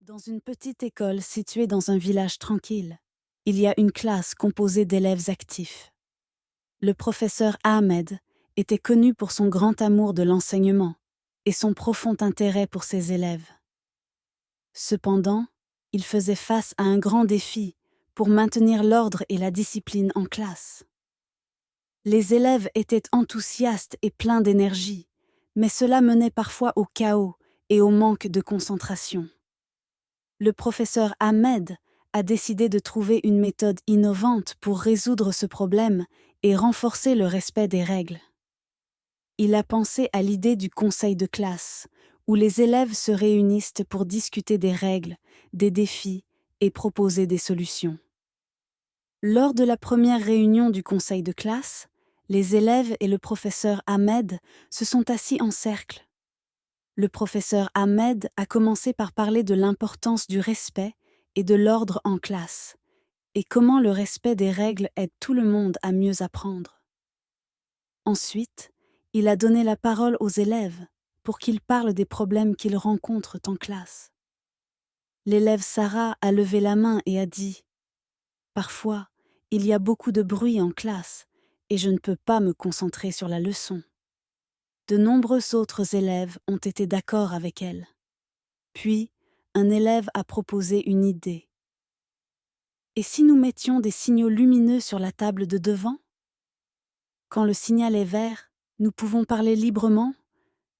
Dans une petite école située dans un village tranquille, il y a une classe composée d'élèves actifs. Le professeur Ahmed était connu pour son grand amour de l'enseignement et son profond intérêt pour ses élèves. Cependant, il faisait face à un grand défi pour maintenir l'ordre et la discipline en classe. Les élèves étaient enthousiastes et pleins d'énergie, mais cela menait parfois au chaos et au manque de concentration. Le professeur Ahmed a décidé de trouver une méthode innovante pour résoudre ce problème et renforcer le respect des règles. Il a pensé à l'idée du conseil de classe, où les élèves se réunissent pour discuter des règles, des défis et proposer des solutions. Lors de la première réunion du conseil de classe, les élèves et le professeur Ahmed se sont assis en cercle. Le professeur Ahmed a commencé par parler de l'importance du respect et de l'ordre en classe, et comment le respect des règles aide tout le monde à mieux apprendre. Ensuite, il a donné la parole aux élèves pour qu'ils parlent des problèmes qu'ils rencontrent en classe. L'élève Sarah a levé la main et a dit « Parfois, il y a beaucoup de bruit en classe et je ne peux pas me concentrer sur la leçon. » De nombreux autres élèves ont été d'accord avec elle. Puis, un élève a proposé une idée. Et si nous mettions des signaux lumineux sur la table de devant? Quand le signal est vert, nous pouvons parler librement.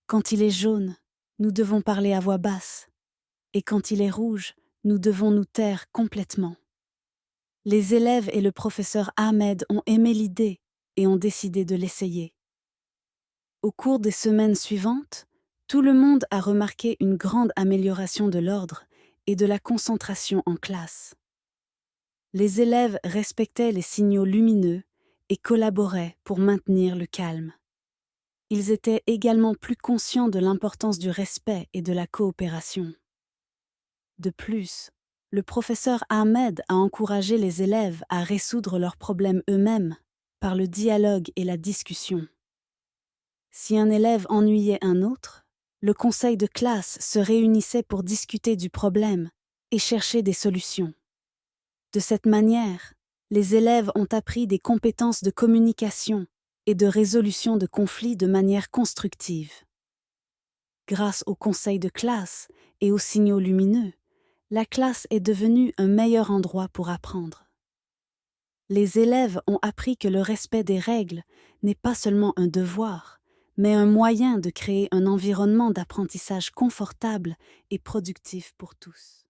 Quand il est jaune, nous devons parler à voix basse. Et quand il est rouge, nous devons nous taire complètement. Les élèves et le professeur Ahmed ont aimé l'idée et ont décidé de l'essayer. Au cours des semaines suivantes, tout le monde a remarqué une grande amélioration de l'ordre et de la concentration en classe. Les élèves respectaient les signaux lumineux et collaboraient pour maintenir le calme. Ils étaient également plus conscients de l'importance du respect et de la coopération. De plus, le professeur Ahmed a encouragé les élèves à résoudre leurs problèmes eux-mêmes par le dialogue et la discussion. Si un élève ennuyait un autre, le conseil de classe se réunissait pour discuter du problème et chercher des solutions. De cette manière, les élèves ont appris des compétences de communication et de résolution de conflits de manière constructive. Grâce au conseil de classe et aux signaux lumineux, la classe est devenue un meilleur endroit pour apprendre. Les élèves ont appris que le respect des règles n'est pas seulement un devoir, mais un moyen de créer un environnement d'apprentissage confortable et productif pour tous.